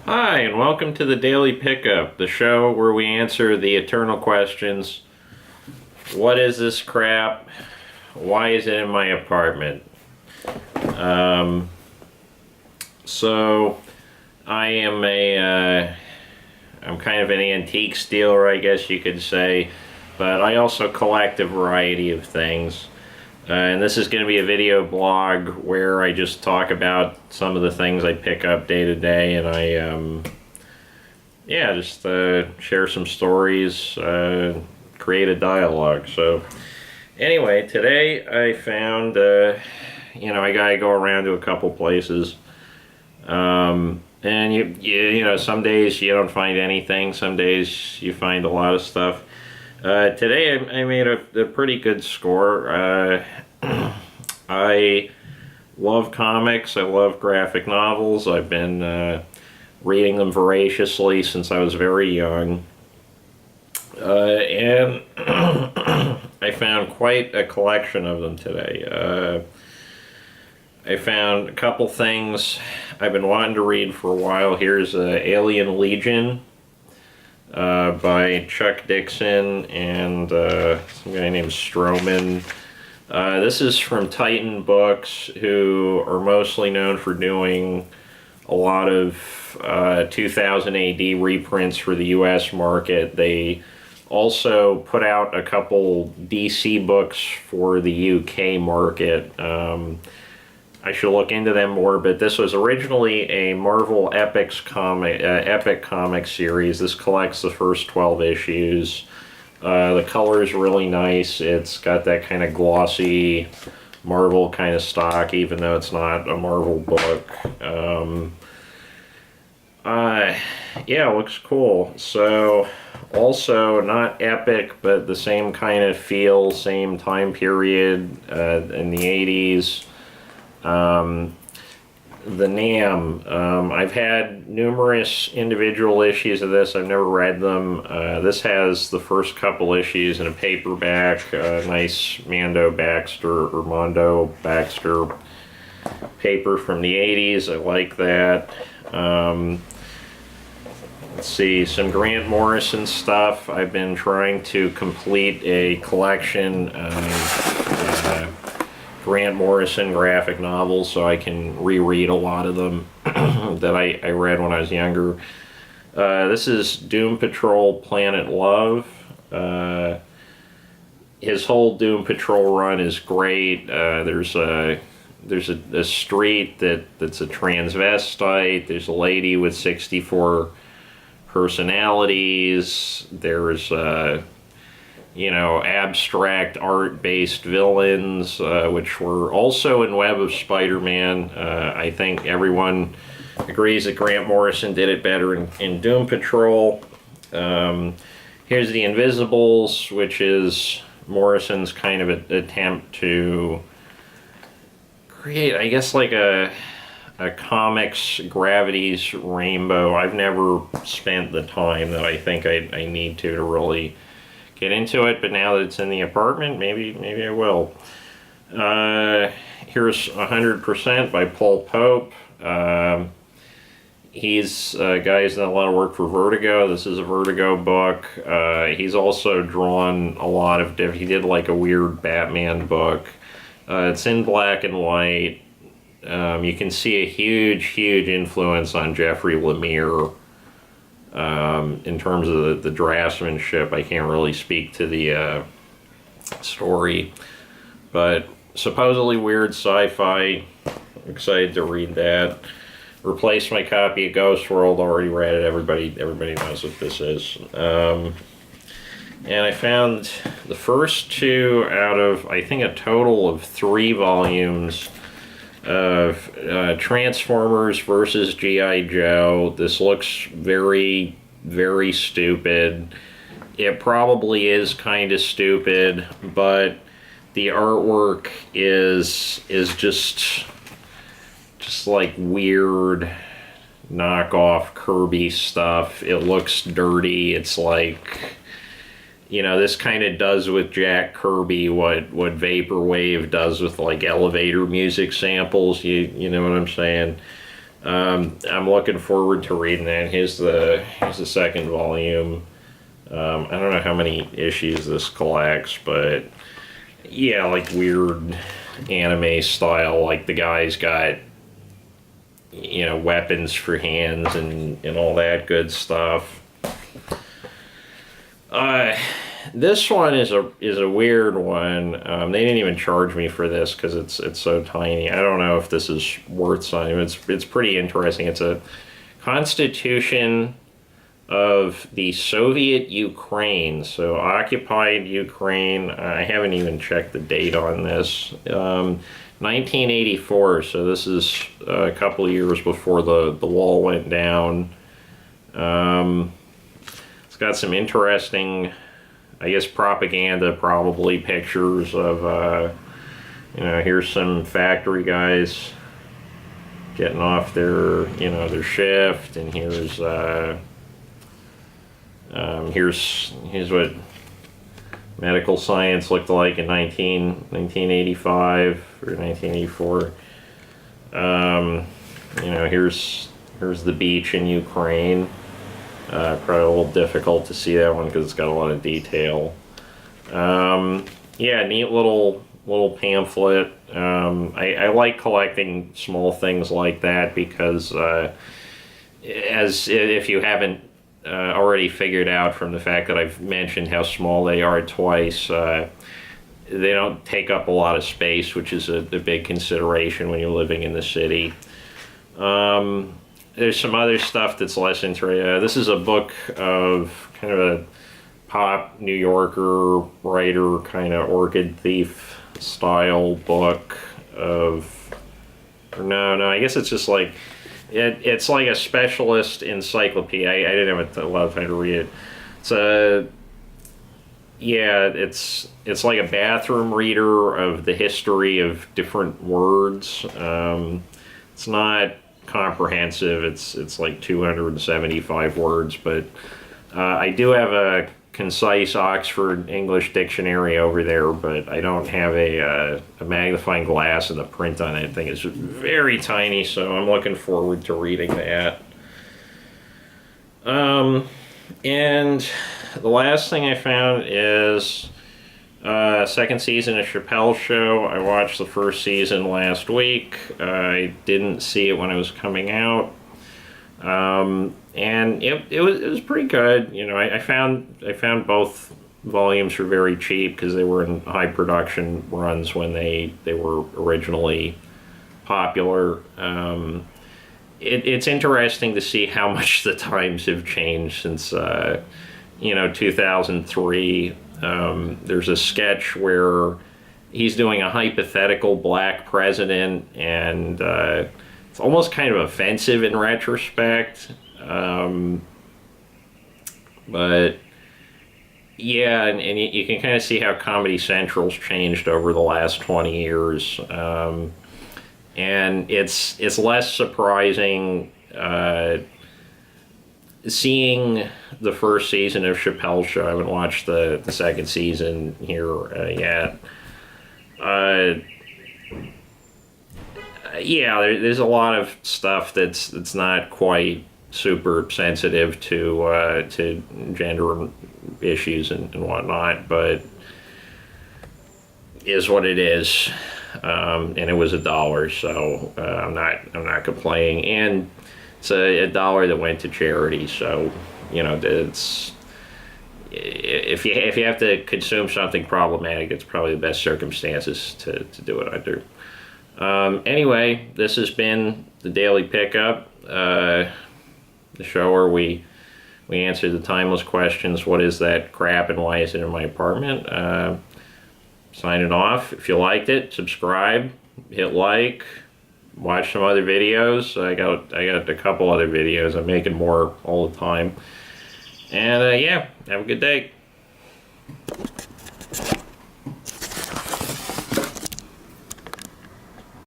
Hi, and welcome to the Daily Pickup, the show where we answer the eternal questions. What is this crap? Why is it in my apartment? Um, so, I am I'm kind of an antique stealer, I guess you could say, but I also collect a variety of things. And this is going to be a video blog where I just talk about some of the things I pick up day to day, and just share some stories, create a dialogue. So, anyway, today I found, I gotta go around to a couple places, and some days you don't find anything, some days you find a lot of stuff. Today I made a pretty good score. I love comics. I love graphic novels. I've been reading them voraciously since I was very young. And I found quite a collection of them today. I found a couple things I've been wanting to read for a while. Here's Alien Legion by Chuck Dixon and some guy named Stroman. This is from Titan Books, who are mostly known for doing a lot of 2000 AD reprints for the US market. They also put out a couple DC books for the UK market. I should look into them more, but this was originally a Marvel Epic comic series. This collects the first 12 issues. The color is really nice. It's got that kind of glossy Marvel kind of stock, even though it's not a Marvel book. Yeah, it looks cool. So, also not epic, but the same kind of feel, same time period in the 80s. The Nam. I've had numerous individual issues of this. I've never read them. This has the first couple issues in a paperback. Nice Mondo Baxter paper from the 80s. I like that. Let's see, some Grant Morrison stuff. I've been trying to complete a collection of Grant Morrison graphic novels so I can reread a lot of them that I read when I was younger. This is Doom Patrol Planet Love. His whole Doom Patrol run is great. There's a street that's a transvestite. There's a lady with 64 personalities. There's abstract art-based villains, which were also in Web of Spider-Man. I think everyone agrees that Grant Morrison did it better in Doom Patrol. Here's the Invisibles, which is Morrison's kind of an attempt to create, I guess, like a comics Gravity's Rainbow. I've never spent the time that I think I need to really get into it, but now that it's in the apartment, maybe I will. Here's 100% by Paul Pope. He's a guy who's done a lot of work for Vertigo. This is a Vertigo book. He's also drawn a lot of different. He did like a weird Batman book. It's in black and white. You can see a huge influence on Jeffrey Lemire. In terms of the draftsmanship. I can't really speak to the story, but supposedly weird sci-fi. Excited to read that. Replaced my copy of Ghost World. Already read it. Everybody knows what this is. And I found the first two out of, I think, a total of 3 volumes of Transformers versus G.I. Joe. This looks very, very stupid. It probably is kind of stupid, but the artwork is just like weird knockoff Kirby stuff. It looks dirty. It's like, this kind of does with Jack Kirby what Vaporwave does with like elevator music samples. You know what I'm saying? I'm looking forward to reading that. Here's the second volume. I don't know how many issues this collects, but yeah, like weird anime style. Like the guy's got, you know, weapons for hands and all that good stuff. This one is a weird one. They didn't even charge me for this because it's so tiny. I don't know if this is worth signing. It's pretty interesting. It's a Constitution of the Soviet Ukraine, so occupied Ukraine. I haven't even checked the date on this. 1984. So this is a couple of years before the wall went down. It's got some interesting, I guess, propaganda, probably pictures of, you know, here's some factory guys getting off their, you know, their shift, and here's what medical science looked like in 1985 or 1984. You know, here's the beach in Ukraine. Probably a little difficult to see that one because it's got a lot of detail. Yeah, neat little pamphlet. I like collecting small things like that because, as if you haven't already figured out from the fact that I've mentioned how small they are twice, they don't take up a lot of space, which is a big consideration when you're living in the city. There's some other stuff that's less interesting. This is a book of kind of a pop New Yorker writer, kind of Orchid Thief style book of, no, I guess it's just like, it's like a specialist encyclopedia. I didn't have a lot of time to read it. It's like a bathroom reader of the history of different words. It's not comprehensive. It's like 275 words, but I do have a concise Oxford English dictionary over there, but I don't have a magnifying glass, and the print on that thing is very tiny, so I'm looking forward to reading that. And the last thing I found is second season of Chappelle's Show. I watched the first season last week. I didn't see it when it was coming out. And it was pretty good. You know, I found both volumes were very cheap because they were in high production runs when they were originally popular. It's interesting to see how much the times have changed since 2003. There's a sketch where he's doing a hypothetical black president, and it's almost kind of offensive in retrospect. But yeah, and you can kind of see how Comedy Central's changed over the last 20 years. And it's less surprising seeing the first season of Chappelle's Show. I haven't watched the second season here yet. Yeah, there's a lot of stuff that's not quite super sensitive to gender issues and whatnot, but is what it is. And it was $1, so I'm not complaining. And it's a $1 that went to charity, so you know, it's, if you have to consume something problematic, it's probably the best circumstances to do it under. Anyway, this has been the Daily Pickup, the show where we answer the timeless questions: what is that crap and why is it in my apartment? Signing off. If you liked it, subscribe, hit like, watch some other videos. I got a couple other videos. I'm making more all the time. And yeah, have a good day.